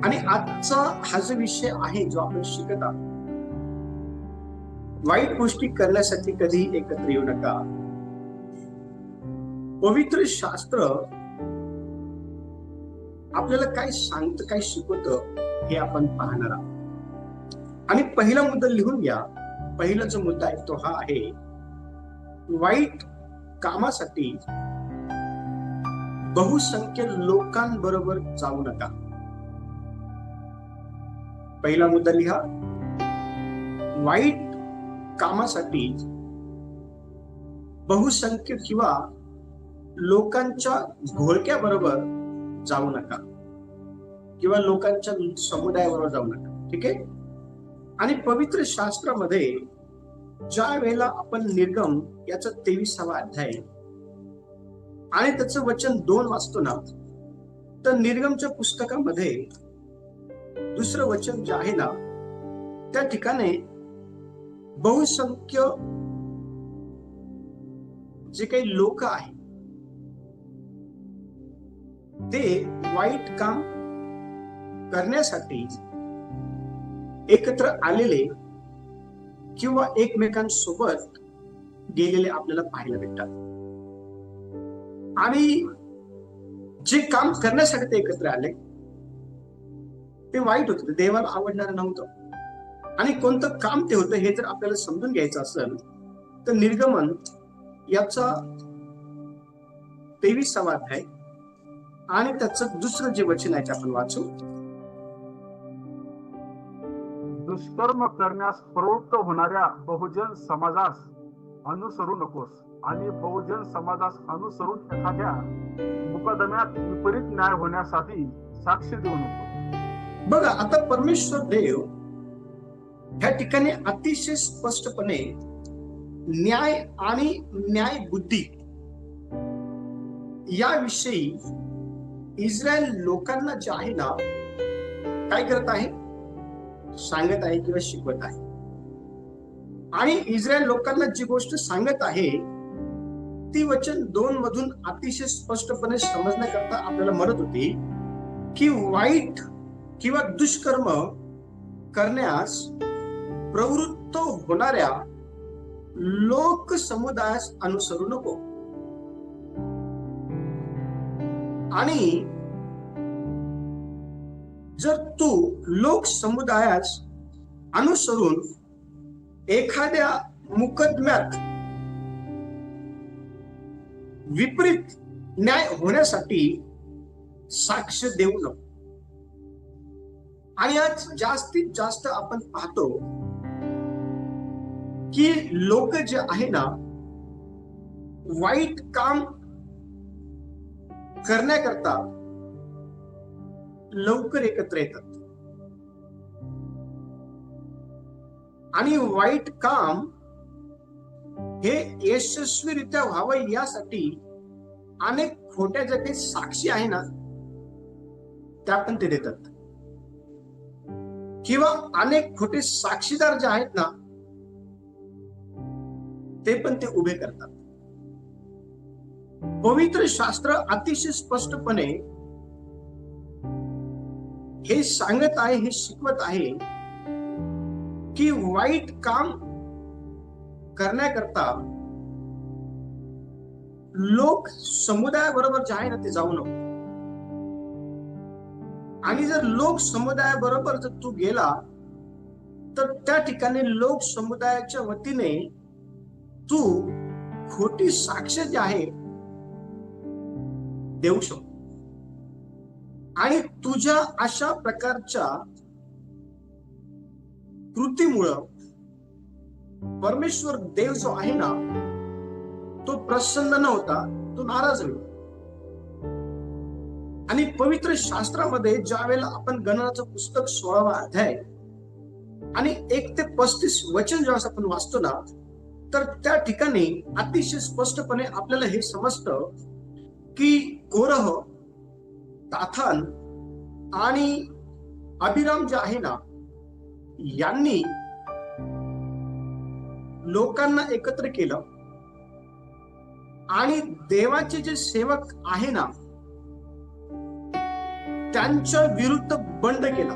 आणि आजचा हा जो विषय आहे जो आपण शिकत आहोत, वाईट गोष्टी करण्यासाठी कधी एकत्र येऊ नका. पवित्र शास्त्र आपल्याला काय सांगतं, काय शिकवतं हे आपण पाहणार आहोत. आणि पहिला मुद्दा लिहून घ्या. पहिला जो मुद्दा आहे तो हा आहे, वाईट कामासाठी बहुसंख्य लोकांबरोबर जाऊ नका. पहिला मुद्दा लिहा, वाईट कामासाठी बहुसंख्य किंवा लोकांच्या घोळक्याबरोबर जाऊ नका किंवा लोकांच्या समुदायाबरोबर जाऊ नका. ठीक आहे. आणि पवित्र शास्त्रामध्ये ज्या वेळेला आपण निर्गम याचा 23वा अध्याय आणि त्याचं वचन 2 वाचतो ना, तर निर्गमच्या पुस्तकामध्ये दुसरं वचन जे आहे ना, त्या ठिकाणी बहुसंख्य जे काही लोक आहेत ते वाईट काम करण्यासाठी एकत्र आलेले किंवा एकमेकांसोबत गेलेले आपल्याला पाहायला भेटतात. आणि जे काम करण्यासाठी ते एकत्र आले ते वाईट होतं, देवाला आवडणारं नव्हतं. आणि कोणतं काम ते होतं हे जर आपल्याला समजून घ्यायचं असेल तर निर्गमन याचा 23वा अध्याय आणि त्याचं दुसरं जे वचन आहे ते आपण वाचू. दुष्कर्म करण्यास प्रवृत्त होणाऱ्या बहुजन समाजास अनुसरू नकोस आणि बहुजन समाजास अनुसरून एखाद्या मुकदम्यात विपरीत न्याय होण्यासाठी साक्ष देऊ नको. बघा, आता परमेश्वर देव ह्या ठिकाणी अतिशय स्पष्टपणे न्याय आणि न्याय बुद्धी याविषयी इस्रायल लोकांना जे आहे ना, काय करत आहे, सांगत आहे किंवा शिकवत आहे. आणि इस्रायल लोकांना जी गोष्ट सांगत आहे ती वचन 2 मधून अतिशय स्पष्टपणे समजण्याकरता आपल्याला मदत होती की वाईट किंवा दुष्कर्म करण्यास प्रवृत्त होणाऱ्या लोक समुदायास अनुसरू नको. आणि जर तू लोक समुदायास अनुसरून एखाद्या मुकदम्यात विपरीत न्याय होण्यासाठी साक्ष देऊ नको. आणि आज जास्तीत जास्त आपण पाहतो की लोक जे आहे ना, वाईट काम करण्याकरता लवकर एकत्र येतात. आणि वाईट काम हे यशस्वीरित्या व्हावं यासाठी अनेक खोट्या ज्या काही साक्षी आहे ना त्या पण ते देतात, किंवा अनेक खोटे साक्षीदार जे आहेत ना ते पण ते उभे करतात. पवित्र शास्त्र अतिशय स्पष्टपणे हे सांगत आहे, हे शिकवत आहे की वाईट काम करण्याकरता लोक समुदायाबरोबर जे आहे ना ते जाऊ नको. आणि जर लोक समुदायाबरोबर जर तू गेला तर त्या ठिकाणी लोक समुदायाच्या वतीने तू खोटी साक्ष जी आहे देऊ शकतो. आणि तुझ्या अशा प्रकारच्या कृतीमुळं परमेश्वर देव जो आहे ना तो प्रसन्न न होता, तो नाराज होईल. आणि पवित्र शास्त्रामध्ये ज्या वेळेला आपण गणनाचं पुस्तक 16वा अध्याय आणि 1 ते 35 वचन जेव्हा आपण वाचतो ना, तर त्या ठिकाणी अतिशय स्पष्टपणे आपल्याला हे समजतं की कोरह, दाथान आणि अभिराम जे आहे ना यांनी लोकांना एकत्र केलं आणि देवाचे जे सेवक आहे ना त्यांच्या विरुद्ध बंड केला.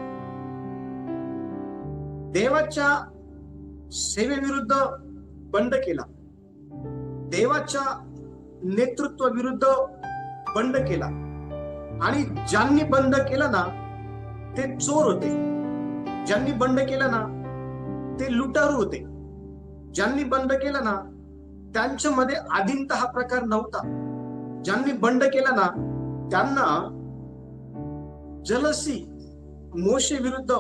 देवाच्या सेवेविरुद्ध बंड केला. देवाच्या नेतृत्वाविरुद्ध बंड केला. आणि ज्यांनी बंड केला ना ते चोर होते. ज्यांनी बंड केला ना ते लुटारू होते. ज्यांनी बंड केला ना त्यांच्यामध्ये आधीनता हा प्रकार नव्हता. ज्यांनी बंड केला ना त्यांना जलसी मोशे विरुद्ध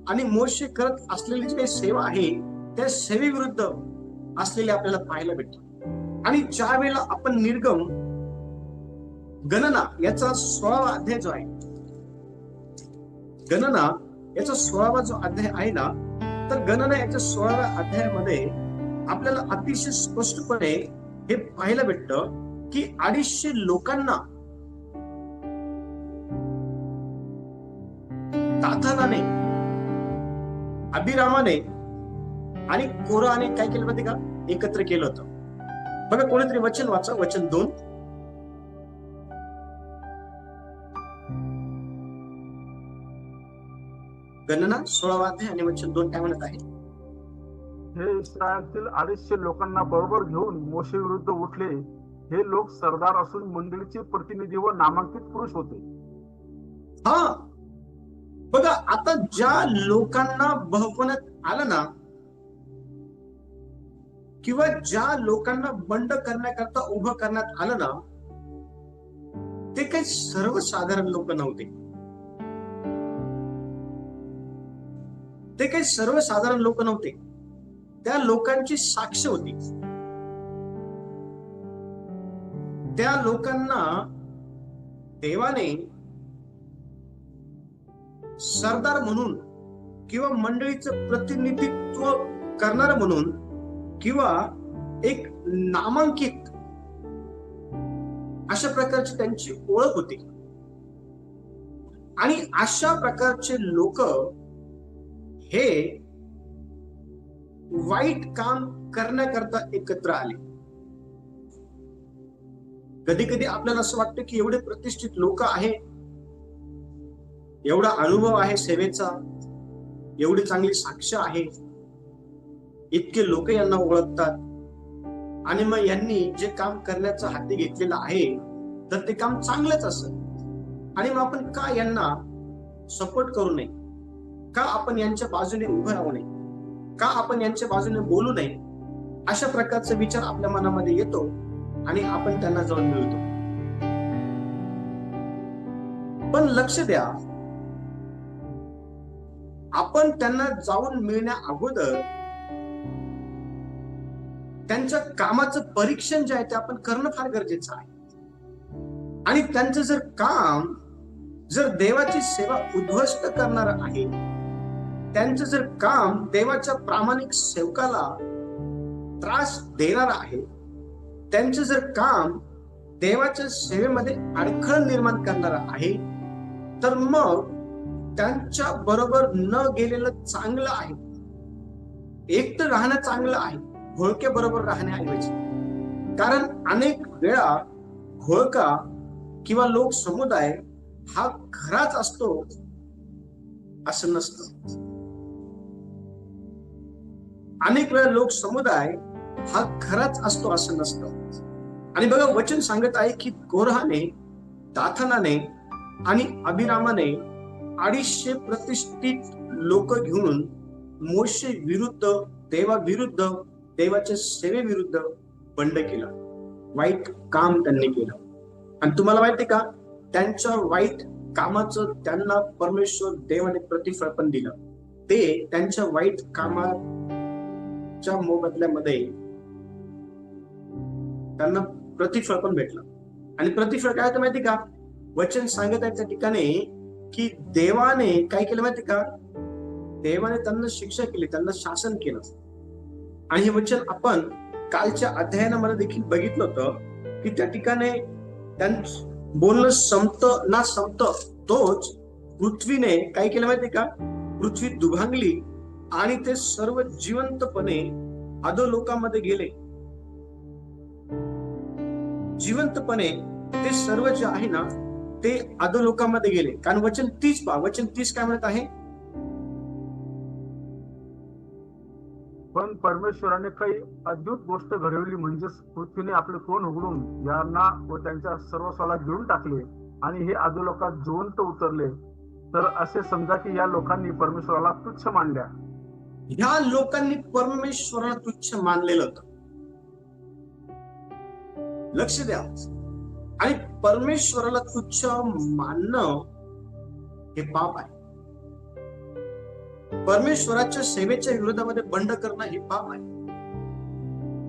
आणि मोशे करत असलेली जी काही सेवा आहे त्या सेवेविरुद्ध असलेले आपल्याला पाहायला भेटते. आणि ज्या वेळेला आपण निर्गम गणना याचा 16वा अध्याय जो आहे, गणना याचा 16वा जो अध्याय आहे ना, तर गणना याच्या 16व्या अध्यायामध्ये आपल्याला अतिशय स्पष्टपणे हे पाहायला भेटतं की 250 लोकांना दाथानाने, अभिरामाने आणि कोराने काय केलं माहिती का, एकत्र केलं होतं. बघा कोणीतरी वचन वाचा, वचन 2. गणना 16वा अध्याय आणि वचन 2 काय म्हणत आहे? हे इस्रायलतील 250 लोकांना बरोबर घेऊन मोशे विरुद्ध उठले. हे लोक सरदार असून मंडळीचे प्रतिनिधी व नामांकित पुरुष होते. हा बघा, आता ज्या लोकांना बहवण्यात आलं ना किंवा ज्या लोकांना बंड करण्याकरता उभं करण्यात आलं ना ते काही सर्वसाधारण लोक नव्हते. ते काही सर्वसाधारण लोक नव्हते. त्या लोकांची साक्ष होती. त्या लोकांना देवाने सरदार म्हणून किंवा मंडळीचं प्रतिनिधित्व करणार म्हणून किंवा एक नामांकित अशा प्रकारची त्यांची ओळख होती. आणि अशा प्रकारचे लोक हे वाईट काम करण्याकरता एकत्र आले. कधी कधी आपल्याला असं वाटतं की एवढे प्रतिष्ठित लोक आहे, एवढा अनुभव आहे सेवेचा, एवढी चांगली साक्ष आहे, इतके लोक यांना ओळखतात आणि मग यांनी जे काम करण्याचं हाती घेतलेलं आहे तर ते काम चांगलंच असत आणि मग आपण का यांना सपोर्ट करू नये, का आपण यांच्या बाजूने उभं राहू नये, का आपण यांच्या बाजूने बोलू नये, अशा प्रकारचा विचार आपल्या मनामध्ये येतो आणि आपण त्यांना जाऊन मिळतो. पण लक्ष द्या, आपण त्यांना जाऊन मिळण्या अगोदर त्यांच्या कामाचं परीक्षण जे आहे ते आपण करणं फार गरजेचं आहे. आणि त्यांचं जर काम जर देवाची सेवा उद्ध्वस्त करणार आहे, त्यांचं जर काम देवाच्या प्रामाणिक सेवकाला त्रास देणार आहे, त्यांचं जर काम देवाच्या सेवेमध्ये अडखळ निर्माण करणार आहे, तर मग त्यांच्या बरोबर न गेलेलं चांगलं आहे. एकटं राहणं चांगलं आहे घोळक्या बरोबर राहण्याऐवजी. कारण अनेक वेळा घोळका किंवा लोक समुदाय हा खराच असतो असं नसतं. अनेक वेळा लोक समुदाय हा खराच असतो असं नसतं. आणि बघा वचन सांगत आहे की कोरहाने, दाथानाने आणि अभिरामाने 250 प्रतिष्ठित लोक घेऊन मोशे विरुद्ध, देवाविरुद्ध, देवाच्या सेवेविरुद्ध बंड केला. वाईट काम त्यांनी केलं. आणि तुम्हाला माहिती का, त्यांच्या वाईट कामाचं त्यांना परमेश्वर देवाने प्रतिफळ पण दिलं. ते त्यांच्या वाईट कामाच्या मोबदल्यामध्ये त्यांना प्रतिफळ पण भेटलं. आणि प्रतिफळ काय होतं माहिती का, वचन सांगत आहे त्या ठिकाणी की देवाने काय केलं माहिती का, देवाने त्यांना शिक्षा केली, त्यांना शासन केलं. आणि हे वचन आपण कालच्या अध्ययनामध्ये देखील बघितलं होतं की त्या ठिकाणी त्यांचं बोलणं संपत ना संपत तोच पृथ्वीने काय केलं माहिती का, पृथ्वी दुभांगली आणि ते सर्व जिवंतपणे अधोलोकामध्ये गेले. जिवंतपणे ते सर्व जे आहे ना ते अधोलोकामध्ये गेले. कारण वचन 30 पहा, वचन 30 काय म्हणत आहे? पण परमेश्वराने काही अद्भुत गोष्ट घडवली, म्हणजेच पृथ्वीने आपले तोंड उघडून यांना व त्यांच्या सर्वस्वाला घेऊन टाकले आणि हे अधोलोकात जिवंत उतरले. तर असे समजा की या लोकांनी परमेश्वराला तुच्छ मानल्या. ह्या लोकांनी परमेश्वराला तुच्छ मानलेलं होतं. लक्ष द्या. आणि परमेश्वराला तुच्छ मानणं हे पाप आहे. परमेश्वराच्या सेवेच्या विरोधामध्ये बंड करणं हे पाप आहे.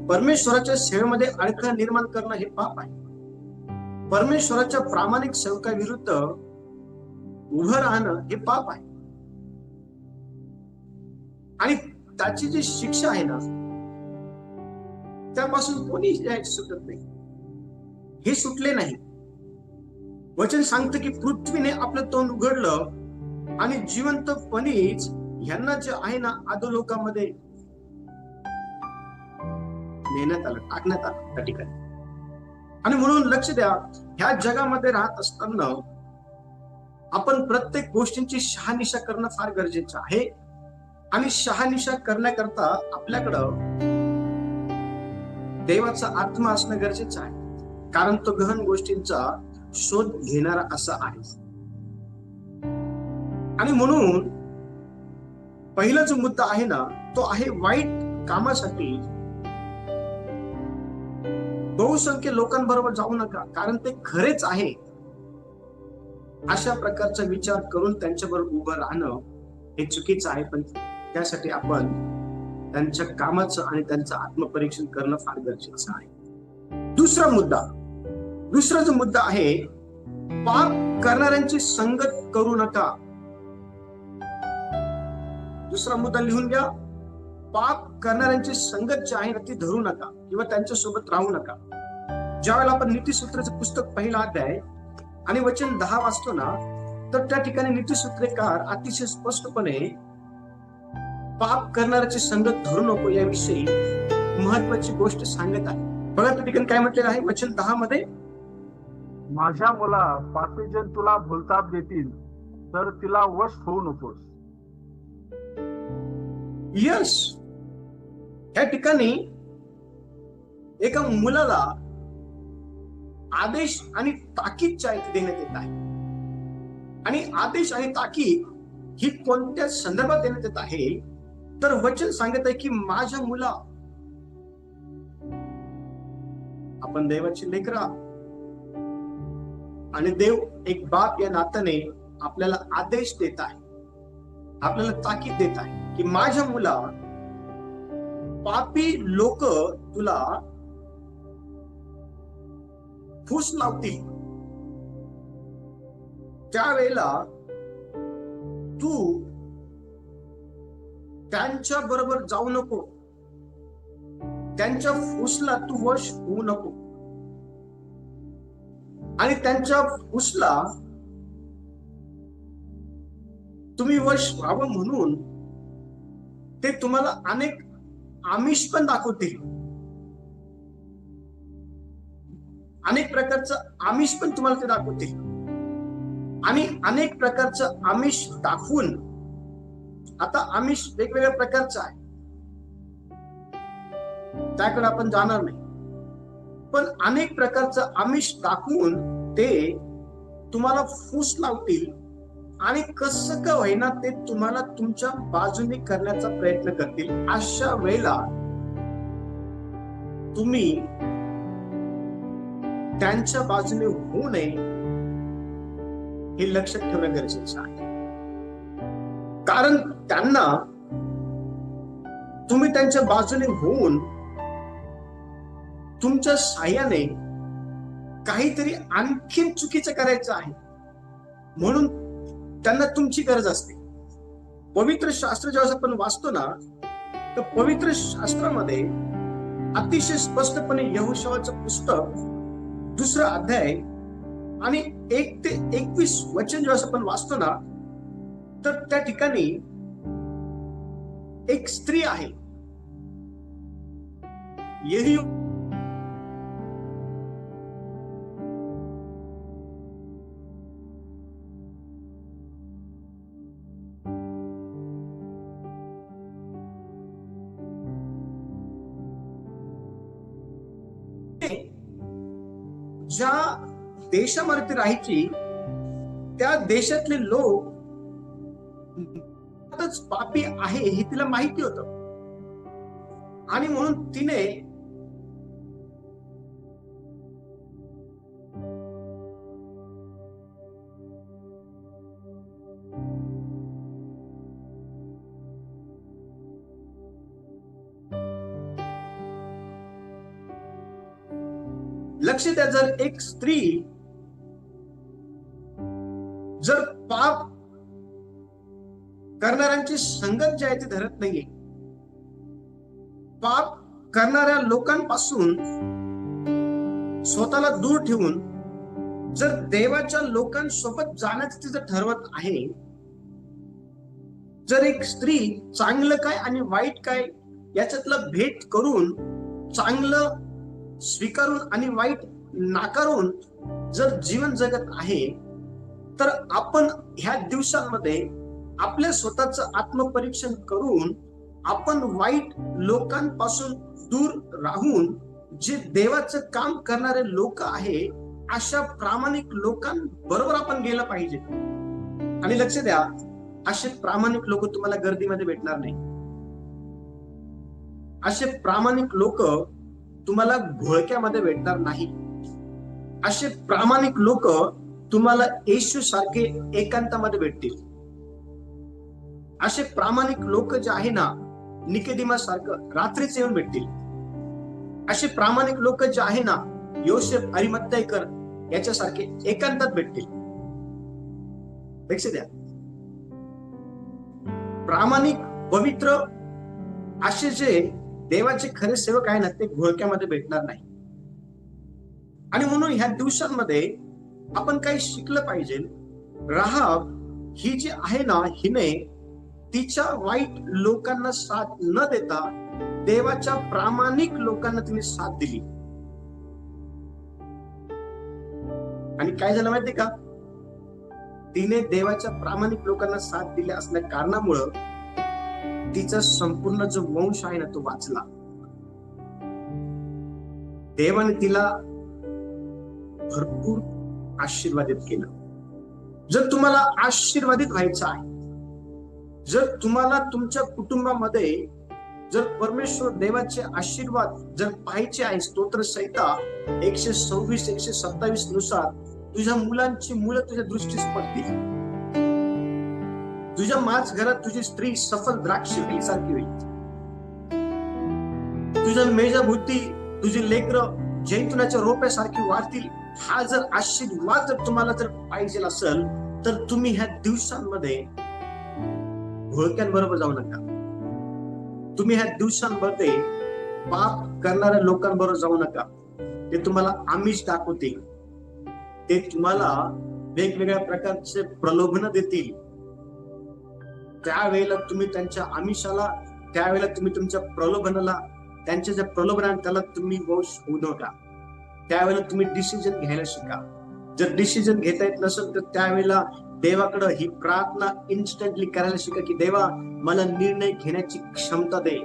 परमेश्वराच्या सेवेमध्ये अडथळा निर्माण करणं हे पाप आहे. परमेश्वराच्या प्रामाणिक सेवकाविरुद्ध उभं राहणं हे पाप आहे. आणि त्याची जी शिक्षा आहे ना, त्यापासून कोणी सुटत नाही. हे सुटले नाही. वचन सांगतं की पृथ्वीने आपलं तोंड उघडलं आणि जिवंतपणीच ह्यांना जे आहे ना अधोलोकामध्ये नेण्यात आलं, टाकण्यात आलं त्या ठिकाणी. आणि म्हणून लक्ष द्या, ह्या जगामध्ये राहत असताना आपण प्रत्येक गोष्टींची शहानिशा करणं फार गरजेचं आहे. आणि शहानिशा करण्याकरता आपल्याकडं देवाचा आत्मा असणं गरजेचं आहे. कारण तो गहन गोष्टींचा शोध घेणारा असा आहे. आणि म्हणून पहिला जो मुद्दा आहे ना, तो आहे वाईट कामासाठी बहुसंख्य लोकांबरोबर जाऊ नका, कारण ते खरेच आहे अशा प्रकारचा विचार करून त्यांच्याबरोबर उभं राहणं हे चुकीचं आहे. पण त्यासाठी आपण त्यांच्या कामाचं आणि त्यांचं आत्मपरीक्षण करणं फार गरजेचं आहे. दुसरा जो मुद्दा आहे, पाप करणाऱ्यांची संगत करू नका. दुसरा मुद्दा लिहून घ्या. पाप करणाऱ्यांची संगत जी आहे ना ती धरू नका किंवा त्यांच्या सोबत राहू नका. ज्यावेळेला आपण नीतिसूत्राचं पुस्तक पहिला अध्याय आणि वचन 10 वाचतो ना, तर त्या ठिकाणी नीतिसूत्रकार अतिशय स्पष्टपणे पाप करणाऱ्याची संगत धरू नको याविषयी महत्वाची गोष्ट सांगत आहे. बघा त्या ठिकाणी काय म्हटलेलं आहे वचन 10 मध्ये, माझ्या मुला, पापी जन तुला भूलताप देतील तर तिला वश होऊ नकोस. यस, या ठिकाणी एका मुलाला आदेश आणि ताकीद देण्यात येत आहे. आणि आदेश आणि ताकीद ही कोणत्या संदर्भात देण्यात येत आहे, तर वचन सांगत आहे की माझ्या मुला, आपण देवाची लेकरं आणि देव एक बाप या नात्याने आपल्याला आदेश देत आहे, आपल्याला ताकीद देत आहे की माझ्या मुला, पापी लोक तुला फूस लावतील, त्यावेळेला तू त्यांच्या बरोबर जाऊ नको, त्यांच्या फूसला तू वश होऊ नको. आणि त्यांच्या फूसला तुम्ही वश व्हावं म्हणून ते तुम्हाला अनेक आमिष पण दाखवतील, अनेक प्रकारचं आमिष पण तुम्हाला ते दाखवतील. आणि अनेक प्रकारचं आमिष दाखवून, आता आमिष वेगवेगळ्या प्रकारचं आहे, त्याकडे आपण जाणार नाही, पण अनेक प्रकारचं आमिष दाखवून ते तुम्हाला फूस लावतील आणि कसं का होईना ते तुम्हाला तुमच्या बाजूने करण्याचा प्रयत्न करतील. अशा वेळेला तुम्ही त्यांच्या बाजूने होऊ नये हे लक्षात ठेवणं गरजेचं आहे. कारण त्यांना तुम्ही त्यांच्या बाजूने होऊन तुमच्या साह्याने काहीतरी आणखीन चुकीचं करायचं आहे, म्हणून त्यांना तुमची गरज असते. पवित्र शास्त्र जेव्हा आपण वाचतो ना, तर पवित्र शास्त्रामध्ये अतिशय स्पष्टपणे यहोशुआचं पुस्तक 2 अध्याय आणि 1 ते 21 वचन जेव्हा आपण वाचतो ना, तर त्या ठिकाणी एक स्त्री आहे, ज्या देशामध्ये ती राहायची त्या देशातले लोक पापी आहे हे तिला माहिती होतं, आणि म्हणून तिने लक्ष द्या, जर एक स्त्री जर पाप करणाऱ्यांची संगत जी आहे ती धरत नाहीये, पाप करणाऱ्या लोकांपासून स्वतःला दूर ठेवून जर देवाच्या लोकांसोबत जाण्याचं तिचं ठरवत आहे, जर एक स्त्री चांगलं काय आणि वाईट काय याच्यातला भेद करून, चांगलं स्वीकारून आणि वाईट नाकारून जर जीवन जगत आहे, तर आपण ह्या दिवसांमध्ये आपल्या स्वतःचं आत्मपरीक्षण करून आपण वाईट लोकांपासून दूर राहून जे देवाचं काम करणारे लोक आहे अशा प्रामाणिक लोकांबरोबर आपण गेलं पाहिजे. आणि लक्ष द्या, असे प्रामाणिक लोक तुम्हाला गर्दीमध्ये भेटणार नाही. असे प्रामाणिक लोक तुम्हाला घोळक्यामध्ये भेटणार नाही. असे प्रामाणिक लोक तुम्हाला येशू सारखे एकांतामध्ये भेटतील. असे प्रामाणिक लोक जे आहे ना, निकोदेमा सारखं रात्रीच येऊन भेटतील. असे प्रामाणिक लोक जे आहे ना, योसेफ अरिमत्थाईकर याच्यासारखे एकांतात भेटतील. लक्ष द्या, प्रामाणिक पवित्र असे जे देवाचे खरे सेवक आहे ना, ते घोळक्यामध्ये भेटणार नाही. आणि म्हणून ह्या दिवसांमध्ये आपण काही शिकलं पाहिजे. राहाब ही जी आहे ना, हिने तिच्या वाईट लोकांना साथ न देता देवाच्या प्रामाणिक लोकांना तिने साथ दिली. आणि काय झालं माहितीये का, तिने देवाच्या प्रामाणिक लोकांना साथ दिल्या असल्या कारणामुळं तिचा संपूर्ण जो वंश आहे ना तो वाचला. देवाने तिला भरपूर आशीर्वादित केलं. जर तुम्हाला आशीर्वादित व्हायचं आहे, जर तुम्हाला तुमच्या कुटुंबामध्ये जर परमेश्वर देवाचे आशीर्वाद जर पाहायचे आहे, स्तोत्र संहिता 126 127 नुसार तुझ्या मुलांची मुलं तुझ्या दृष्टीस पडतील. तुझ्या माझ घरात तुझी स्त्री सफल द्राक्ष सारखी होईल. तुझ्या मेजाभोवती तुझी लेकरं जैतुनाच्या रोप्यासारखी वाढतील. हा जर आशीर्वाद जर तुम्हाला जर पाहिजे असेल तर तुम्ही ह्या दिवसांमध्ये घोळक्यांबरोबर जाऊ नका. तुम्ही ह्या दिवसांमध्ये पाप करणाऱ्या लोकांबरोबर जाऊ नका. ते तुम्हाला आमिष दाखवतील, ते तुम्हाला वेगवेगळ्या प्रकारचे प्रलोभन देतील. त्यावेळेला तुम्ही त्यांच्या आमिषाला, त्यावेळेला तुम्ही तुमच्या प्रलोभनाला, त्यांच्या ज्या प्रलोभनाला त्याला तुम्ही वश होऊ नका. त्यावेळेला तुम्ही डिसिजन घ्यायला शिका. जर डिसिजन घेता येत नसेल तर त्यावेळेला देवाकडे ही प्रार्थना इन्स्टंटली करायला शिका की देवा मला निर्णय घेण्याची क्षमता दे.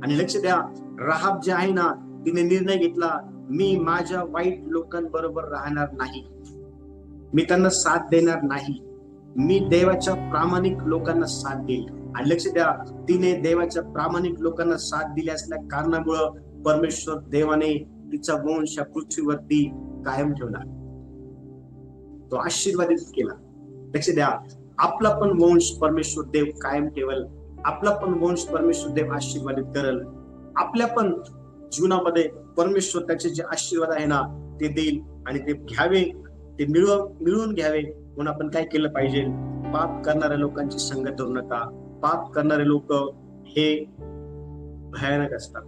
आणि लक्ष द्या, राहाब जे आहे ना, तिने निर्णय घेतला, मी माझ्या वाईट लोकांबरोबर राहणार नाही, मी त्यांना साथ देणार नाही, मी देवाच्या प्रामाणिक लोकांना साथ देईल. आणि लक्ष द्या, तिने देवाच्या प्रामाणिक लोकांना साथ दिली असल्या कारणामुळं परमेश्वर देवाने तिचा वंश या पृथ्वीवरती कायम ठेवला, तो आशीर्वादित केला. लक्ष द्या, आपला पण वंश परमेश्वर देव कायम ठेवल, आपला पण वंश परमेश्वर देव आशीर्वादित करेल. आपल्या पण जीवनामध्ये परमेश्वर त्याचे जे आशीर्वाद आहे ना ते देईल आणि ते घ्यावे, ते मिळवून घ्यावे. म्हणून आपण काय केलं पाहिजे, पाप करणाऱ्या लोकांची संगत धरू नका. पाप करणारे लोक हे भयानक असतात.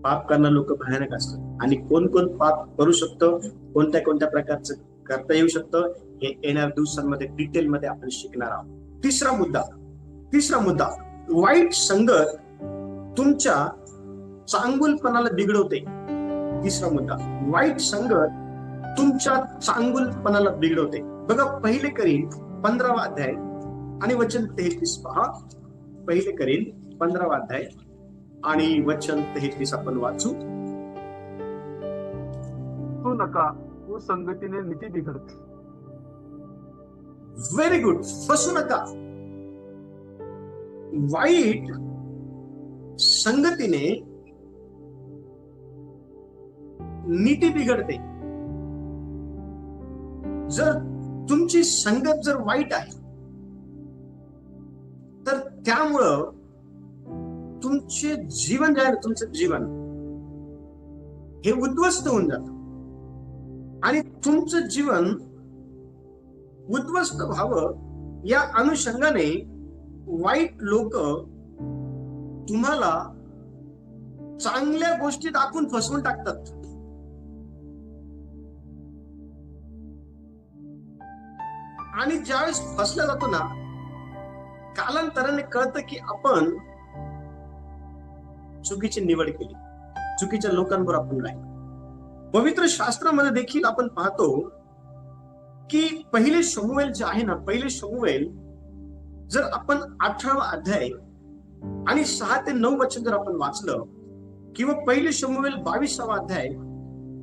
पाप करणारे लोक भयानक असतात. आणि कोण कोण पाप करू शकतं, कोणत्या कोणत्या प्रकारचं करता येऊ शकतं, हे येणाऱ्या दिवसांमध्ये डिटेल मध्ये आपण शिकणार आहोत. तिसरा मुद्दा, वाईट संगत तुमच्या चांगुलपणाला बिघडवते. तिसरा मुद्दा, वाईट संगत तुमच्या चांगुलपणाला बिघडवते. बघा, 1 करीन 15वा अध्याय आणि वचन 33 पहा. 1 करीन 15वा अध्याय आणि वचन 33 आपण वाचू. नका, कुसंगतीने नीती बिघडते. Very good. फसू नका. वाईट संगतीने नीती बिघडते. जर तुमची संगत जर वाईट आहे तर त्यामुळं तुमचे जीवन जे आहे, तुमचं जीवन हे उद्ध्वस्त होऊन जात आणि तुमचं जीवन उद्ध्वस्त व्हावं या अनुषंगाने वाईट लोक तुम्हाला चांगल्या गोष्टी दाखवून फसवून टाकतात. आणि ज्यावेळेस फसला जातो ना, कालांतराने कळतं की आपण चुकीची निवड केली, चुकीच्या लोकांबरोबर आपण राहिलो. पवित्र शास्त्रामध्ये देखील आपण पाहतो की पहिले शमूएल जे आहे ना, पहिले शमूएल जर आपण 18वा अध्याय आणि 6 ते 9 वचन जर आपण वाचलं, किंवा पहिले शमूएल 22वा अध्याय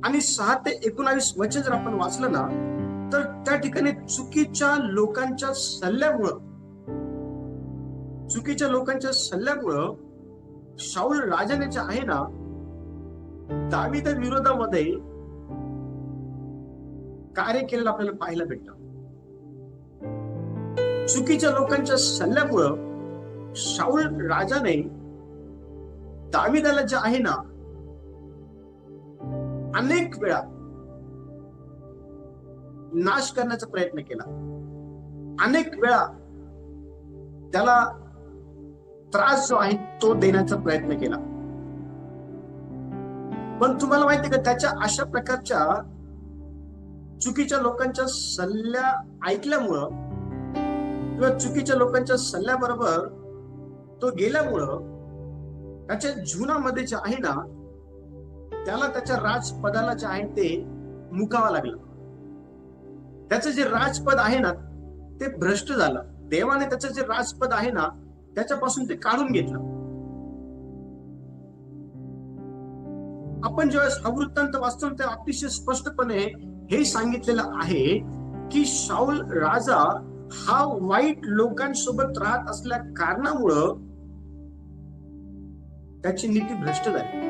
आणि 6 ते 19 वचन जर आपण वाचलं ना, तर त्या ठिकाणी चुकीच्या लोकांच्या सल्ल्यामुळं शाऊल राजाने जे आहे ना, दावीदा विरोधामध्ये कार्य केलेलं आपल्याला पाहायला भेटतं. चुकीच्या लोकांच्या सल्ल्यामुळं शाऊल राजाने दावीदाला जे आहे ना, अनेक वेळा नाश करण्याचा प्रयत्न केला, अनेक वेळा त्याला त्रास जो आहे तो देण्याचा प्रयत्न केला. पण तुम्हाला माहिती का, त्याच्या अशा प्रकारच्या चुकीच्या लोकांच्या सल्ल्या ऐकल्यामुळं किंवा चुकीच्या लोकांच्या सल्ल्याबरोबर तो गेल्यामुळं त्याच्या जीवनामध्ये जे आहे ना, त्याला त्याच्या राजपदाला जे आहे ते मुकावं लागलं. त्याचं जे राजपद आहे ना ते भ्रष्ट झालं. देवाने त्याचं जे राजपद आहे ना त्याच्यापासून ते काढून घेतलं. आपण ज्यावेळेस हा वृत्तांत वाचतो तेव्हा अतिशय स्पष्टपणे हे सांगितलेलं आहे की शाऊल राजा हा वाईट लोकांसोबत राहत असल्या कारणामुळं त्याची नीती भ्रष्ट झाली.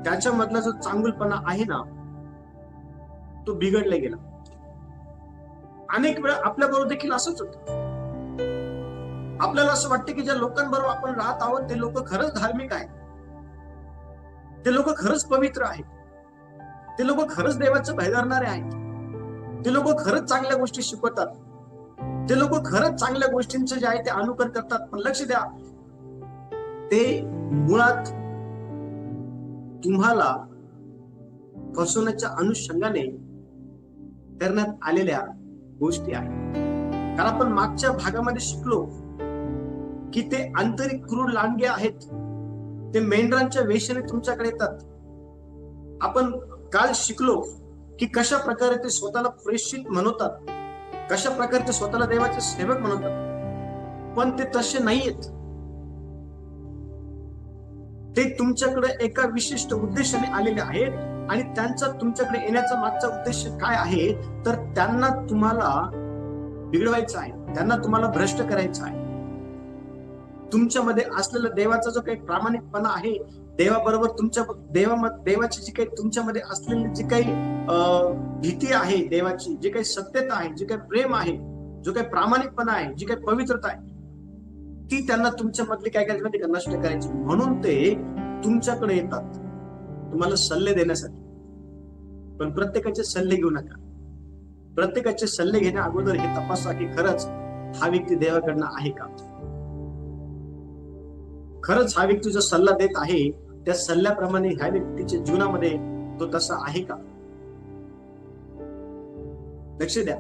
त्याच्यामधला जो चांगुलपणा आहे ना तो बिघडला गेला. अनेक वेळा आपल्या बरोबर देखील असंच होतं. आपल्याला असं वाटतं की ज्या लोकांबरोबर आपण राहत आहोत ते लोक खरंच धार्मिक आहेत, ते लोक खरंच पवित्र आहेत, ते लोक खरंच देवाचं भय धरणारे आहेत, ते लोक खरंच चांगल्या गोष्टी शिकवतात, ते लोक खरंच चांगल्या गोष्टींचं जे आहे ते अनुकरण करतात. पण लक्ष द्या, ते मुळात तुम्हाला फसवण्याच्या अनुषंगाने करण्यात आलेल्या गोष्टी आहेत. कारण आपण मागच्या भागामध्ये शिकलो की ते आंतरिक क्रूर लांडगे आहेत, ते मेंढरांच्या वेशाने तुमच्याकडे येतात. आपण काल शिकलो की कशा प्रकारे ते स्वतःला प्रेषित म्हणवतात, कशा प्रकारे ते स्वतःला देवाचे सेवक म्हणवतात. पण ते तसे नाहीयेत. ते तुमच्याकडे एका विशिष्ट उद्देशाने आलेले आहेत आणि त्यांचा तुमच्याकडे येण्याचा मागचा उद्देश काय आहे, तर त्यांना तुम्हाला बिघडवायचं आहे, त्यांना तुम्हाला भ्रष्ट करायचं आहे. तुमच्यामध्ये असलेला देवाचा जो काही प्रामाणिकपणा आहे, देवाबरोबर तुमच्या देवाची जी काही तुमच्यामध्ये असलेली जी काही भीती आहे, देवाची जी काही सत्यता आहे, जे काही प्रेम आहे, जो काही प्रामाणिकपणा आहे, जी काही पवित्रता आहे, ती त्यांना तुमच्या मधली काय करायची नष्ट करायची. म्हणून ते तुमच्याकडे येतात तुम्हाला सल्ले देण्यासाठी. पण प्रत्येकाचे सल्ले घेऊ नका. प्रत्येकाचे सल्ले घेण्या अगोदर हे तपासा की खरंच हा व्यक्ती देवाकडनं आहे का, खरंच हा व्यक्ती जो सल्ला देत आहे त्या सल्ल्याप्रमाणे ह्या व्यक्तीच्या जीवनामध्ये तो तसा आहे का. लक्ष द्या,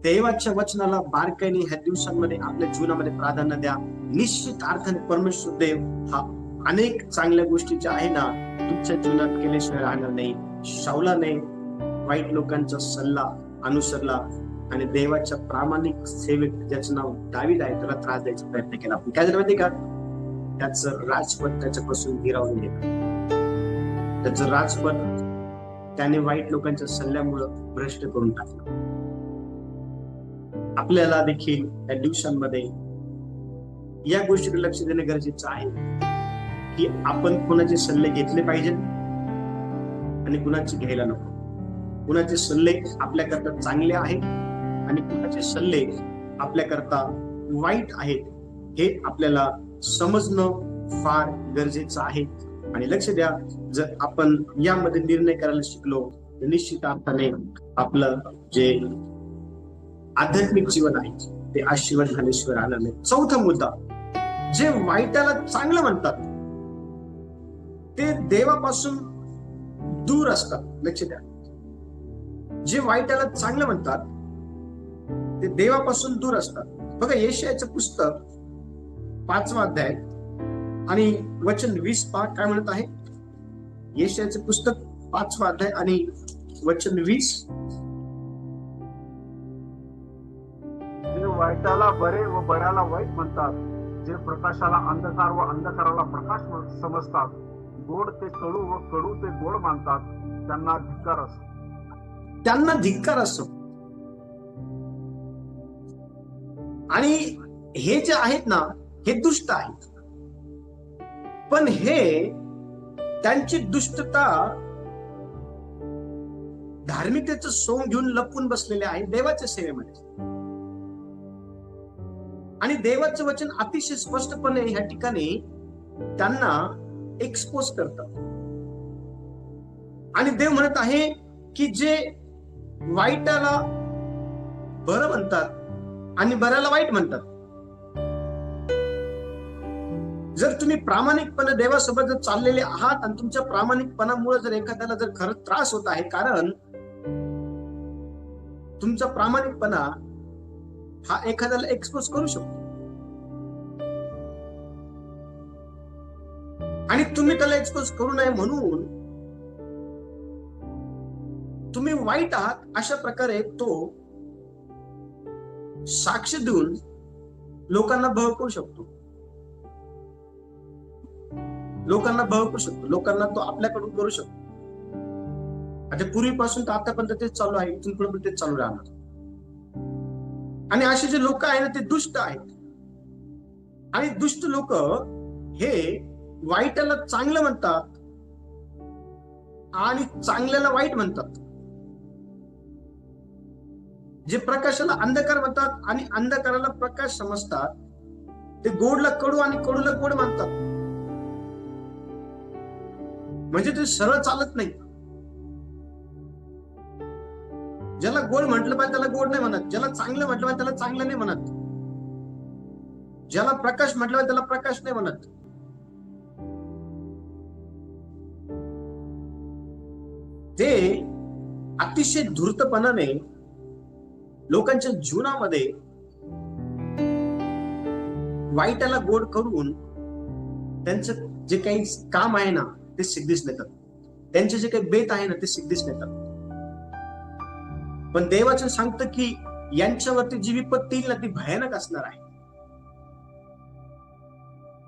देवाच्या वचनाला बारकाईने ह्या दिवसांमध्ये आपल्या जीवनामध्ये प्राधान्य द्या. निश्चित अर्थाने परमेश्वर देव हा अनेक चांगल्या गोष्टी ज्या आहे ना तुमच्या जीवनात केल्याशिवाय राहणार नाही. शाऊलाने वाईट लोकांचा सल्ला अनुसरला आणि देवाच्या प्रामाणिक सेवक ज्याचं नाव दावीद आहे त्याला त्रास द्यायचा प्रयत्न केला. काय झालं माहिती का, त्याचं राजपद त्याच्यापासून हिरावून गेलं. त्याचं राजपद त्याने वाईट लोकांच्या सल्ल्यामुळं भ्रष्ट करून टाकलं. आपल्याला देखील या दिवसांमध्ये या गोष्टीकडे लक्ष देणे गरजेचं आहे की आपण कुणाचे सल्ले घेतले पाहिजेत आणि कुणाचे घ्यायला नको. कुणाचे सल्ले आपल्याकरता चांगले आहेत आणि कुणाचे सल्ले आपल्याकरता वाईट आहेत हे आपल्याला समजणं फार गरजेचं आहे. आणि लक्ष द्या, जर आपण यामध्ये निर्णय करायला शिकलो तर निश्चित अर्थाने आपलं जे आध्यात्मिक जीवन आहे ते आशीर्वाद झाल्याशिवाय राहणार नाही. चौथा मुद्दा, जे वाईटाला चांगलं म्हणतात ते देवापासून दूर असतात. लक्ष द्या, जे वाईटाला चांगलं म्हणतात ते देवापासून दूर असतात. बघा, यशायाचं पुस्तक 5वा अध्याय आणि वचन 20 पहा काय म्हणत आहे. यशायाचं पुस्तक 5वा अध्याय आणि वचन 20. जे वाईटाला बरे व बऱ्याला वाईट म्हणतात, जे प्रकाशाला अंधकार व अंधकाराला प्रकाश समजतात, गोड ते कडू व कडू ते गोड मानतात, त्यांना धिक्कार असो. त्यांना धिक्कार असो. आणि हे जे आहेत ना हे दुष्ट आहेत, पण हे त्यांची दुष्टता धार्मिकतेचं सोंग घेऊन लपून बसलेले आहे देवाच्या सेवेमध्ये. आणि देवाचं वचन अतिशय स्पष्टपणे ह्या ठिकाणी त्यांना एक्सपोज करतात. आणि देव म्हणत आहे की जे वाईटाला बरं म्हणतात आणि बऱ्याला वाईट म्हणतात, जर तुम्ही प्रामाणिकपणे देवासोबत जर चाललेले आहात आणि तुमच्या प्रामाणिकपणामुळे जर एखाद्याला जर खरं त्रास होत आहे, कारण तुमचा प्रामाणिकपणा हा एखाद्याला एक्सपोज करू शकतो आणि तुम्ही त्याला एक्सपोज करू नये म्हणून तुम्ही वाईट आहात अशा प्रकारे तो साक्ष देऊन लोकांना बहकवू शकतो. लोकांना तो आपल्याकडून करू शकतो. आता पूर्वीपासून तर आतापर्यंत तेच चालू आहे, इथून पुढे पण तेच चालू राहणार. आणि असे जे लोक आहेत ना ते दुष्ट आहेत. आणि दुष्ट लोक हे वाईटाला चांगलं म्हणतात आणि चांगल्याला वाईट म्हणतात. जे प्रकाशाला अंधकार म्हणतात आणि अंधकाराला प्रकाश समजतात, ते गोडला कडू आणि कडूला गोड म्हणतात. म्हणजे ते सरळ चालत नाही. ज्याला गोड म्हटलं पाहिजे त्याला गोड नाही म्हणत, ज्याला चांगलं म्हटलं पाहिजे त्याला चांगलं नाही म्हणत, ज्याला प्रकाश म्हटलं पाहिजे त्याला प्रकाश नाही म्हणत. ते अतिशय धूर्तपणाने लोकांच्या जीवनामध्ये वाईटाला गोड करून त्यांचं जे काही काम आहे ना ते सिद्धीस नेतात. त्यांचे जे काही बेत आहे ना ते सिद्धीस नेतात. पण देवाचं सांगतं की यांच्यावरती जी विपत्ती येईल ना ती भयानक असणार आहे.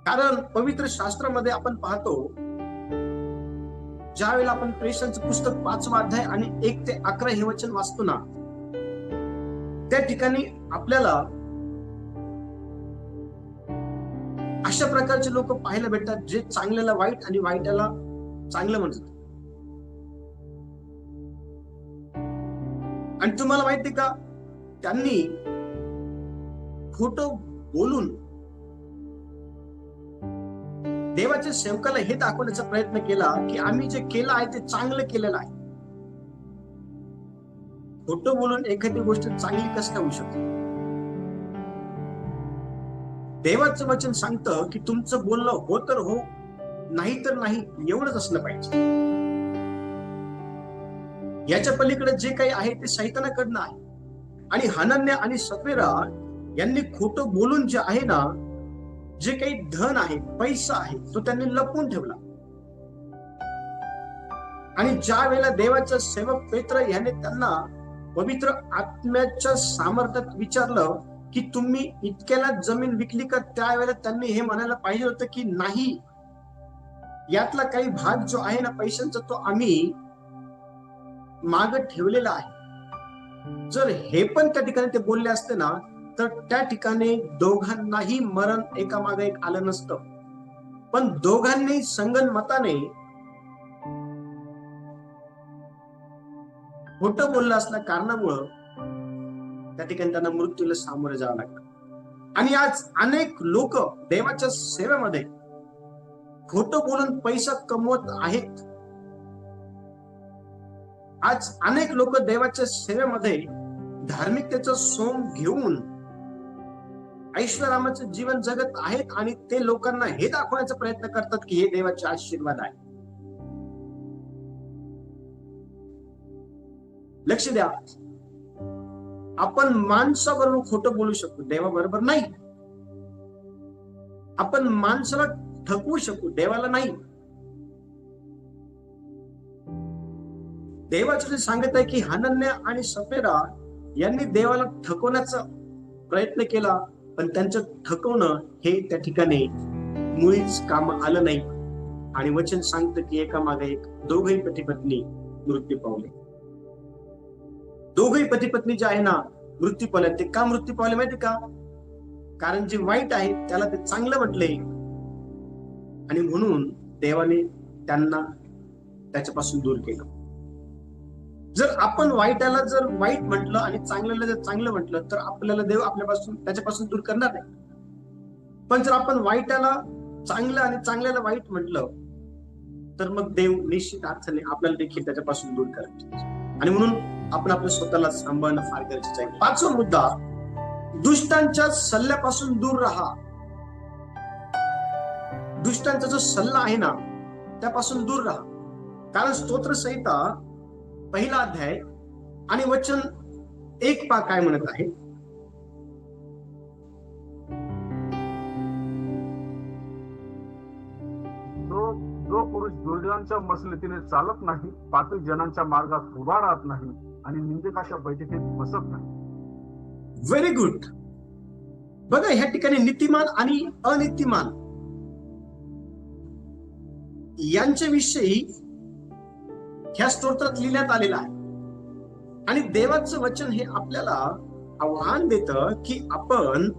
कारण पवित्र शास्त्रामध्ये आपण पाहतो, ज्या वेळेला आपण प्रेषणाचं पुस्तक 5वा अध्याय आणि 1 ते 11 हे वचन वाचतो ना, त्या ठिकाणी आपल्याला अशा प्रकारचे लोक पाहायला भेटतात जे चांगल्याला वाईट आणि वाईटाला चांगलं म्हणतात. आणि तुम्हाला माहिती का, त्यांनी खोटं बोलून देवाच्या सेवकाला हे दाखवण्याचा प्रयत्न केला की आम्ही जे केलं आहे ते चांगलं केलेलं आहे. खोटं बोलून एखादी गोष्ट चांगली कसं होऊ शकते. देवाचं वचन सांगतं की तुमचं बोलणं हो तर हो, नाही तर नाही, एवढंच असलं पाहिजे. याच्या पलीकडे जे काही आहे ते शैतानाकडनं आहे. आणि हनन्या आणि सफेरा यांनी खोटं बोलून जे आहे ना, जे काही धन आहे, पैसा आहे, तो त्यांनी लपवून ठेवला. आणि ज्या वेळेला देवाचा सेवक पेत्र याने त्यांना पवित्र आत्म्याच्या सामर्थ्यात विचारलं की तुम्ही इतक्याला जमीन विकली का? त्यावेळेला त्यांनी हे म्हणायला पाहिजे होतं की नाही, यातला काही भाग जो आहे ना पैशांचा, तो आम्ही माग ठेवलेला आहे. जर हे पण त्या ठिकाणी ते बोलले असते ना, तर त्या ठिकाणी दोघांनाही मरण एकामागे एक आलं नसतं. पण दोघांनी संगनमताने खोटं बोललं असल्या कारणामुळं त्या ठिकाणी त्यांना मृत्यूला सामोरे जावं लागलं. आणि आज अनेक लोक देवाच्या सेवेमध्ये खोटं बोलून पैसा कमवत आहेत. आज अनेक लोक देवाच्या सेवेमध्ये धार्मिकतेचं सोंग घेऊन ऐश्वर्याचं जीवन जगत आहेत आणि ते लोकांना हे दाखवण्याचा प्रयत्न करतात की हे देवाचे आशीर्वाद आहे. लक्ष द्या, आपण माणसाबरोबर खोटं बोलू शकतो, देवाबरोबर नाही. आपण माणसाला ठकवू शकू, देवाला नाही. देवाचे सांगत आहे की हनन्या आणि सफेरा यांनी देवाला ठकवण्याचा प्रयत्न केला, पण त्यांचं ठकवणं हे त्या ठिकाणी मुळीच काम आलं नाही. आणि वचन सांगतं की एकामागे एक दोघही पती पत्नी मृत्यू पावले. दोघही पती पत्नी जे आहे ना मृत्यू पावले. ते का मृत्यू पावले माहिती का? कारण जे वाईट आहे त्याला ते चांगलं म्हटले आणि म्हणून देवाने त्यांना त्याच्यापासून दूर केलं. जर आपण वाईटाला जर वाईट म्हटलं आणि चांगल्याला जर चांगलं म्हटलं तर आपल्याला देव आपल्यापासून त्याच्यापासून दूर करणार नाही. पण जर आपण वाईटाला चांगलं आणि चांगल्याला वाईट म्हटलं तर मग देव निश्चित अर्थाने आपल्याला देखील त्याच्यापासून दूर करतो. आणि म्हणून आपण आपल्या स्वतःला सांभाळणं फार गरजेचं आहे. पाचवा मुद्दा, दुष्टांच्या सल्ल्यापासून दूर राहा. दुष्टांचा जो सल्ला आहे ना त्यापासून दूर राहा. कारण स्तोत्र संहिता 1 अध्याय आणि वचन 1 पहा काय म्हणत आहे. जो पुरुष दुर्जनांच्या मसलतीने चालत नाही, पापी जनांच्या मार्गात उभा राहत नाही आणि निंदकाच्या बैठकीत बसत नाही. Very good. बघा, ह्या ठिकाणी नीतिमान आणि अनितिमान यांच्याविषयी ह्या स्तोत्रात लिहिण्यात आलेलं आहे. आणि देवाचं वचन हे आपल्याला आव्हान देतं की आपण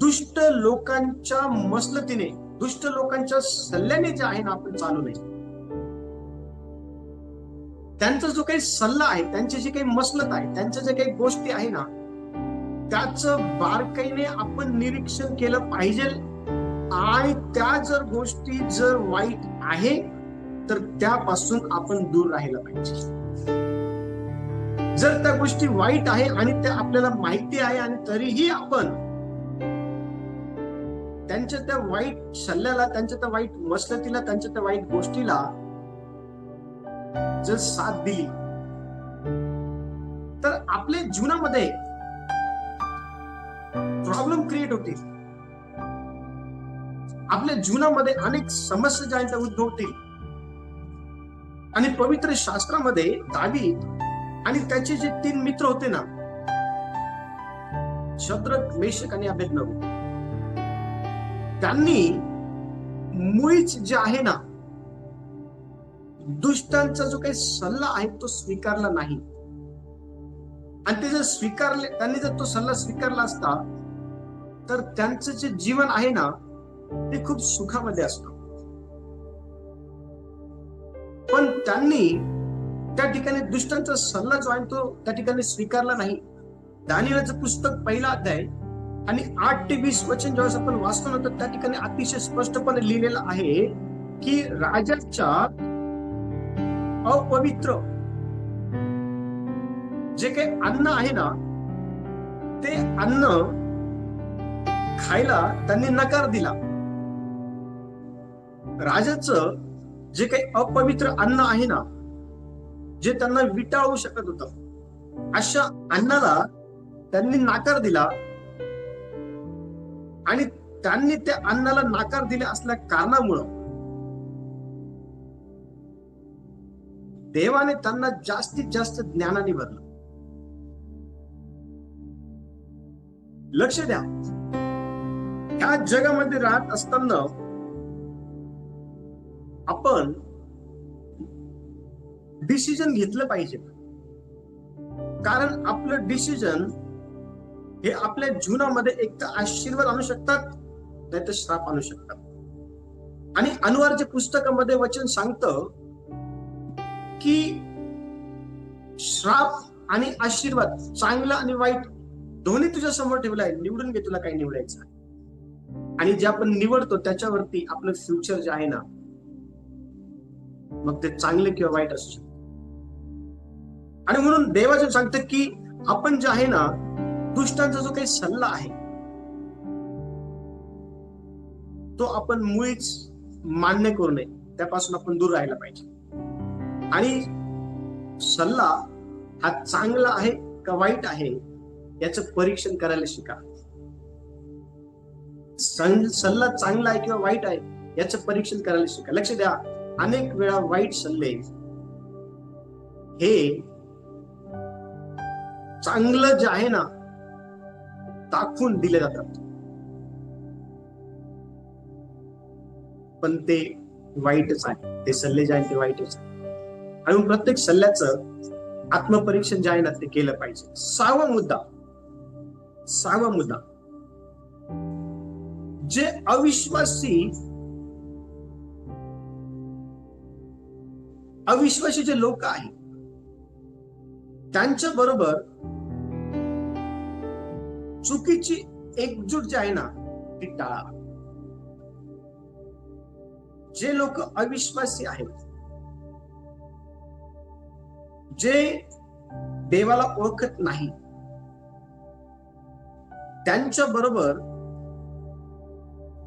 दुष्ट लोकांच्या मसलतीने, दुष्ट लोकांच्या सल्ल्याने जे आहे ना आपण चालू नये. त्यांचा जो काही सल्ला आहे, त्यांची जी काही मसलत आहे, त्यांच्या ज्या काही गोष्टी आहे ना त्याचं बारकाईने आपण निरीक्षण केलं पाहिजे. आणि त्या जर गोष्टी जर वाईट आहे तर त्यापासून आपण दूर राहायला पाहिजे. जर त्या गोष्टी वाईट आहे आणि त्या आपल्याला माहिती आहे आणि तरीही आपण त्यांच्या त्या वाईट सल्ल्याला, त्यांच्या त्या वाईट मसलतीला, त्यांच्या त्या वाईट गोष्टीला जर साथ दिली तर आपल्या जीवनामध्ये प्रॉब्लेम क्रिएट होतील. आपल्या जीवनामध्ये अनेक समस्या ज्या आहेत उद्भवतील. आणि पवित्र शास्त्रामध्ये दावीद आणि त्याचे जे 3 मित्र होते ना, शद्रक, मेशक आणि अबेदनगो, त्यांनी मुळीच जे आहे ना दुष्टांचा जो काही सल्ला आहे तो स्वीकारला नाही. आणि ते जर स्वीकारले, त्यांनी जर तो सल्ला स्वीकारला असता तर त्यांचं जे जीवन आहे ना ते खूप सुखामध्ये असतं. पण त्यांनी त्या ठिकाणी दुष्टांचा सल्ला जो आहे तो त्या ठिकाणी स्वीकारला नाही. दानिएलचं पुस्तक 1 अध्याय आणि 8 ते 20 वचन ज्यावेळेस आपण वाचतो ना तर त्या ठिकाणी अतिशय स्पष्टपणे लिहिलेलं आहे की राजाच्या अपवित्र जे काही अन्न आहे ना ते अन्न खायला त्यांनी नकार दिला. राजाचं जे काही अपवित्र अन्न आहे ना, जे त्यांना विटाळू शकत होतं, अशा अन्नाला त्यांनी नकार दिला. आणि त्यांनी त्या अन्नाला नकार दिले असल्या कारणामुळं देवाने त्यांना जास्तीत जास्त ज्ञानाने भरलं. लक्ष द्या, ह्या जगामध्ये राहत असताना आपण डिसिजन घेतलं पाहिजे. कारण आपलं डिसिजन हे आपल्या जीवनामध्ये एक तर आशीर्वाद आणू शकतात, नाही तर श्राप आणू शकतात. आणि अनुवारच्या पुस्तकामध्ये वचन सांगतं की श्राप आणि आशीर्वाद, चांगलं आणि वाईट दोन्ही तुझ्या समोर ठेवलाय, निवडून घे तुला काय निवडायचं. आणि जे आपण निवडतो त्याच्यावरती आपलं फ्युचर जे आहे ना, मग ते चांगले किंवा वाईट असू शकतं. आणि म्हणून देवाचं सांगतं की आपण जे आहे ना, दुष्टांचा जो काही सल्ला आहे तो आपण मुळीच मान्य करू नये, त्यापासून आपण दूर राहायला पाहिजे. आणि सल्ला हा चांगला आहे का वाईट आहे याचं परीक्षण करायला शिका. सल्ला चांगला आहे किंवा वाईट आहे याचं परीक्षण करायला शिका. लक्ष द्या, अनेक वेळा वाईट सल्ले हे चांगलं जे आहे ना दाखवून दिले जातात, पण ते वाईटच आहे. ते सल्ले जे आहेत ते वाईटच आहे. आणि प्रत्येक सल्ल्याचं आत्मपरीक्षण जे आहे ना ते केलं पाहिजे. सहावा मुद्दा, जे अविश्वासी जे लोक आहेत त्यांच्या बरोबर चुकीची एकजूट जी आहे ना ती टाळा. जे लोक अविश्वासी आहेत, जे देवाला ओळखत नाही, त्यांच्या बरोबर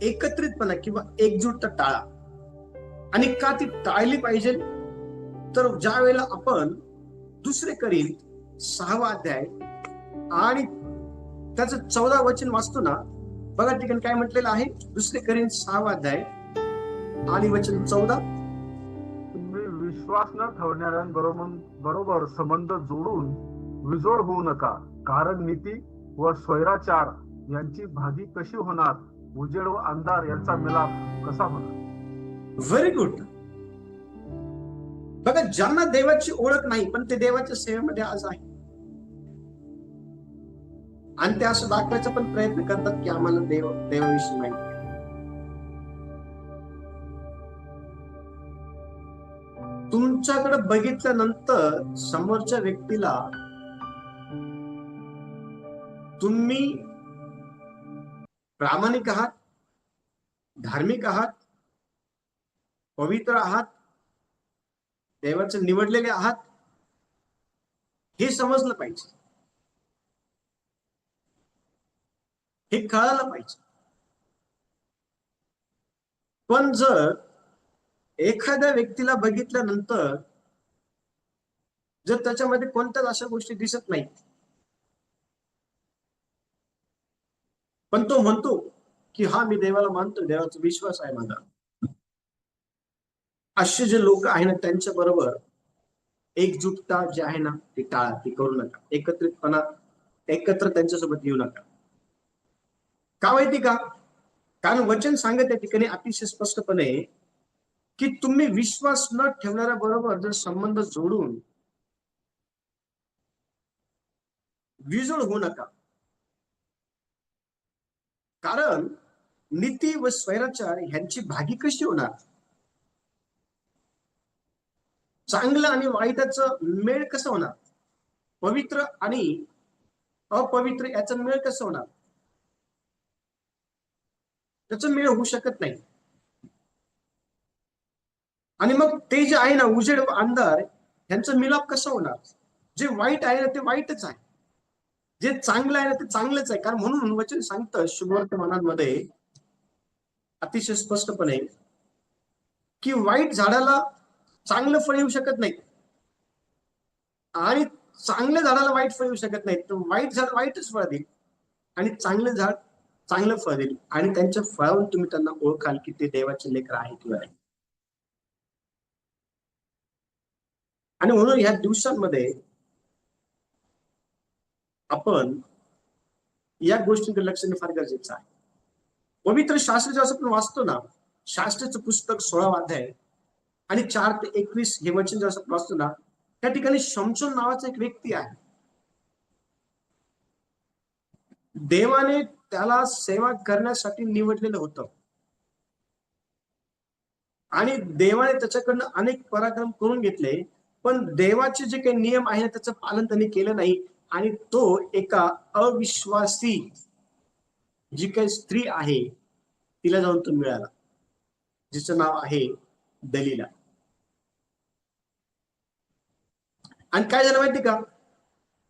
एकत्रितपणा किंवा एकजूटता टाळा. आणि का ती टाळली पाहिजे, तर ज्या वेळेला आपण दुसरे कोरिन्थ 6वा अध्याय आणि त्याचं 14 वचन वाचतो ना, बघा ठिकाणी काय म्हटलेलं आहे. दुसरे कोरिन्थ 6वा अध्याय आणि वचन 14, तुम्ही विश्वास न ठेवणाऱ्यांबरोबर संबंध जोडून विजोड होऊ नका, कारण नीती व स्वैराचार यांची भागी कशी होणार, उजेड व अंधार यांचा मिलाप कसा होणार. Very good. बघा, ज्यांना देवाची ओळख नाही पण ते देवाच्या सेवेमध्ये आज आहे आणि ते असं दाखवायचा पण प्रयत्न करतात की आम्हाला देवाविषयी माहिती. तुमच्याकडे बघितल्यानंतर समोरच्या व्यक्तीला तुम्ही प्रामाणिक आहात, धार्मिक आहात, पवित्र आहात, देवाचे निवडलेले आहात हे समजलं पाहिजे, हे कळायला पाहिजे. पण जर एखाद्या व्यक्तीला बघितल्यानंतर जर त्याच्यामध्ये कोणत्याच अशा गोष्टी दिसत नाहीत, पण तो म्हणतो की हा मी देवाला मानतो, देवाचा विश्वास आहे माझा, असे जे लोक आहे ना त्यांच्या बरोबर एकजुटता जी आहे ना ती टाळा, ती करू नका. एकत्र त्यांच्यासोबत येऊ नका. का माहिती का? कारण वचन सांगत त्या ठिकाणी अतिशय स्पष्टपणे की तुम्ही विश्वास न ठेवणाऱ्या बरोबर जर संबंध जोडून विजोड होऊ नका. कारण नीती व स्वैराचार ह्यांची भागी कशी होणार, चांगलं आणि वाईटाचं मेळ कसं होणार, पवित्र आणि अपवित्र याचा मेळ कसं होणार, त्याचा मेळ होऊ शकत नाही. आणि मग ते जे आहे ना उजेड व अंधार यांचा मिलाप कसा होणार. जे वाईट आहे ना ते वाईटच आहे, जे चांगलं आहे ना ते चांगलंच आहे. कारण म्हणून वचन सांगतं शुभवर्तमानांमध्ये अतिशय स्पष्टपणे की वाईट झाडाला चांगलं फळ येऊ शकत नाही आणि चांगल्या झाडाला वाईट फळ येऊ शकत नाही. तर वाईट झाड वाईटच फळ देईल आणि चांगलं झाड चांगलं फळ देईल. आणि त्यांच्या फळावरून तुम्ही त्यांना ओळखाल की ते देवाचे लेकर आहे किंवा नाही. आणि म्हणून ह्या दिवसांमध्ये आपण या गोष्टींकडे लक्ष देणं फार गरजेचं आहे. पवित्र शास्त्र जेव्हा आपण वाचतो ना, शास्त्राचं पुस्तक 16 अध्याय आणि 4 ते 21 हे वचन जेव्हा आपण वाचतो ना, त्या ठिकाणी शमशोन नावाचा एक व्यक्ती आहे. देवाने त्याला सेवा करण्यासाठी निवडलेलं होतं आणि देवाने त्याच्याकडनं अनेक पराक्रम करून घेतले, पण देवाचे जे काही नियम आहे त्याचं पालन त्याने केलं नाही आणि तो एका अविश्वासी जी काही स्त्री आहे तिला जाऊन तो मिळाला, जिचं नाव आहे दलीला. आणि काय झालं माहिती का,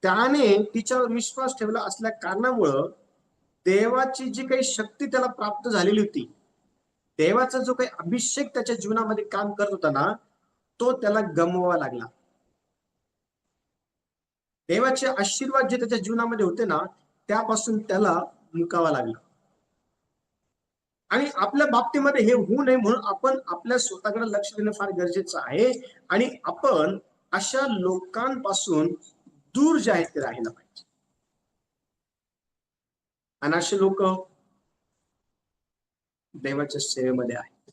त्याने तिच्यावर विश्वास ठेवला असल्या कारणामुळं देवाची जी काही शक्ती त्याला प्राप्त झालेली होती, देवाचा जो काही अभिषेक त्याच्या जीवनामध्ये काम करत होता ना, तो त्याला गमवावा लागला. देवाचे आशीर्वाद जे त्याच्या जीवनामध्ये होते ना, त्यापासून त्याला मुकावा लागला. आणि आपल्या बाबतीमध्ये हे होऊ नये म्हणून आपण आपल्या स्वतःकडे लक्ष देणं फार गरजेचं आहे आणि आपण अशा लोकांपासून दूर जे आहेत ते राहिलं पाहिजे. आणि असे लोक देवाच्या सेवेमध्ये आहेत.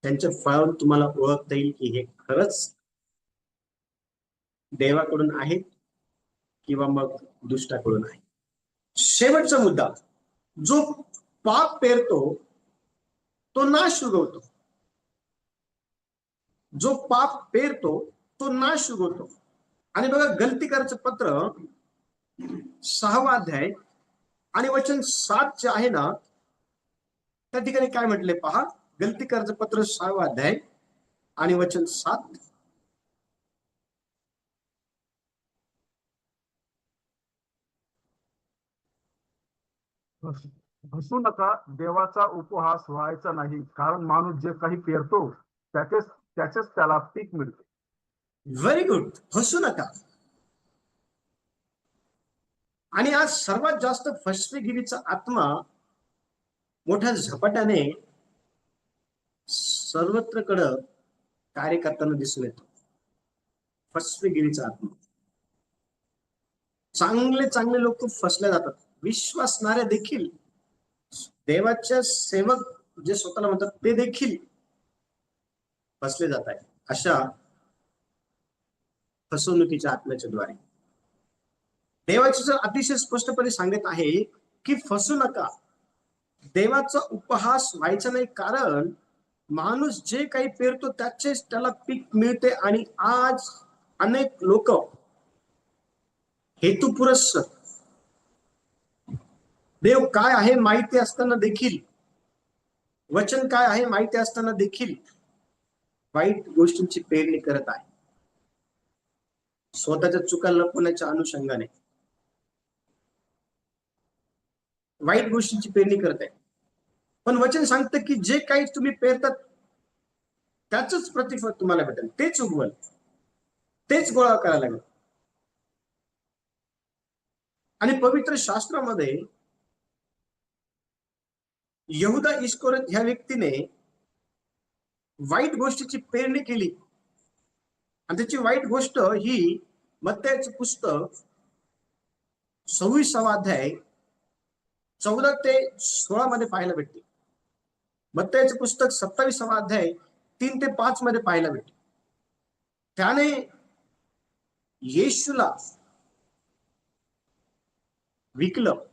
त्यांच्या फळावरून तुम्हाला ओळखता येईल की हे खरंच देवाकडून आहेत किंवा मग दुष्टाकडून आहे. शेवटचा मुद्दा, जो पाप पेरतो तो नाश उगवतो. जो पाप पेरतो तो नाश उगवतो. आणि बघा, गलतीकारचं पत्र 6 अध्याय आणि वचन 7 जे आहे ना, त्या ठिकाणी काय म्हटले पहा. गलतीकारचं पत्र 6 अध्याय आणि वचन 7. हसू नका, देवाचा उपहास व्हायचा नाही, कारण माणूस जे काही पेरतो त्याचेच त्याला पीक मिळते. Very good. हसू नका. आणि आज सर्वात जास्त फसवेगिरीचा आत्मा मोठ्या झपाट्याने सर्वत्रकडं कार्य करताना दिसून येतो. फसवेगिरीचा आत्मा. चांगले चांगले लोक फसले जातात. विश्वासणारे देखील, देवाच्या सेवक जे स्वतःला म्हणतात ते देखील फसले जात आहेत अशा फसवणुकीच्या आत्म्याच्या द्वारे. देवाचे अतिशय स्पष्टपणे सांगत आहे की फसू नका, देवाचा उपहास व्हायचा नाही, कारण माणूस जे काही पेरतो त्याचेच त्याला पीक मिळते. आणि आज अनेक लोक हेतुपुरस्सर देव काय आहे माहिती असताना देखील, वचन काय आहे माहिती असताना देखील वाईट गोष्टींची पेरणी करत आहे. स्वतःच्या चुका लपवण्याच्या अनुषंगाने वाईट गोष्टींची पेरणी करत आहे. पण वचन सांगतं की जे काही तुम्ही पेरतात त्याच प्रतिफळ तुम्हाला भेटेल, तेच उगवल, तेच गोळा करायला लागेल. आणि पवित्र शास्त्रामध्ये यहुदा इस्करियोत ह्या व्यक्तीने वाईट गोष्टीची पेरणी केली आणि त्याची वाईट गोष्ट ही मत्तयाचं पुस्तक 26 अध्याय 14 ते 16 मध्ये पाहायला भेटते. मत्तयाचं पुस्तक 27 अध्याय 3 ते 5 मध्ये पाहायला भेटते. त्याने येशूला विकलं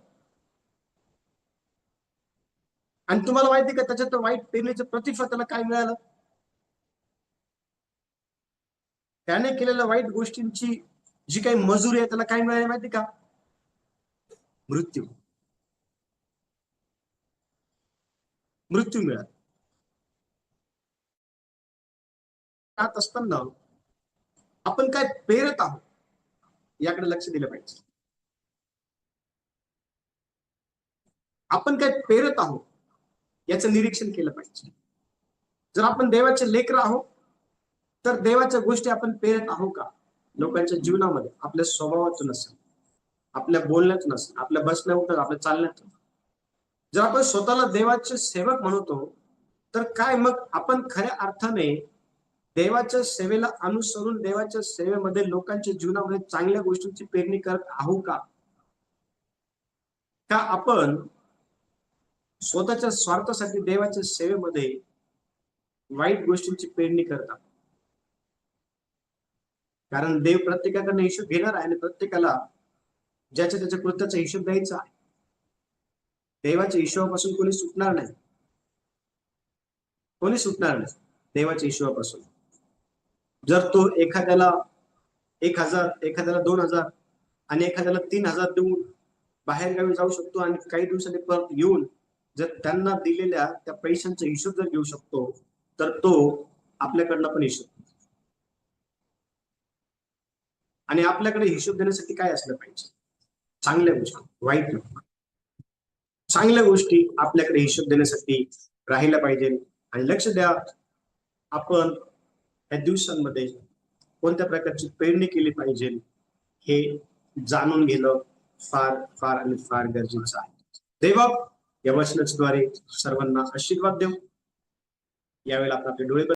आणि तुम्हाला माहिती का त्याच्यात वाईट पेरणीचं प्रतिफळ त्याला काय मिळालं. त्याने केलेल्या वाईट गोष्टींची जी काही मजुरी आहे त्याला काय मिळाली माहिती का, मृत्यू. मृत्यू मिळाला. असताना आपण काय पेरत आहोत याकडे लक्ष दिलं पाहिजे. आपण काय पेरत आहोत याचं निरीक्षण केलं पाहिजे. जर आपण देवाचे लेकरं आहोत तर देवाच्या गोष्टी आपण पेरत आहोत का लोकांच्या जीवनामध्ये, आपल्या स्वभावातून असेल, आपल्या बोलण्यातून असेल, आपल्या बसण्यातून, आपल्या चालण्यातून. जर आपण स्वतःला देवाचे सेवक म्हणतो तर काय मग आपण खऱ्या अर्थाने देवाच्या सेवेला अनुसरून देवाच्या सेवेमध्ये लोकांच्या जीवनामध्ये चांगल्या गोष्टींची पेरणी करत आहोत का. का आपण स्वतःच्या स्वार्थासाठी देवाच्या सेवेमध्ये वाईट गोष्टींची पेरणी करतात? कारण देव प्रत्येकाकडनं हिशोब घेणार आहे आणि प्रत्येकाला ज्याच्या त्याच्या कृत्याचा हिशोब द्यायचा आहे. देवाच्या हिशोबापासून कोणी सुटणार नाही, कोणी सुटणार नाही देवाच्या हिशोबापासून. जर तो एखाद्याला 1,000, एखाद्याला 2,000 आणि एखाद्याला 3,000 देऊन बाहेर गावी जाऊ शकतो आणि काही दिवसांनी परत येऊन जर त्यांना दिलेल्या त्या पैशांचा हिशोब जर घेऊ शकतो, तर तो आपल्याकडनं पण हिशोब. आणि आपल्याकडे हिशोब देण्यासाठी काय असलं पाहिजे? चांगल्या गोष्टी, वाईट नको. चांगल्या गोष्टी आपल्याकडे हिशोब देण्यासाठी राहिल्या पाहिजे. आणि लक्ष द्या, आपण या दिवसांमध्ये कोणत्या प्रकारची पेरणी केली पाहिजे हे जाणून घेणं फार फार आणि फार गरजेचं आहे. देव या वचनाद्वारे सर्वांना आशीर्वाद देऊ. यावेळेला आपण आपले डोळे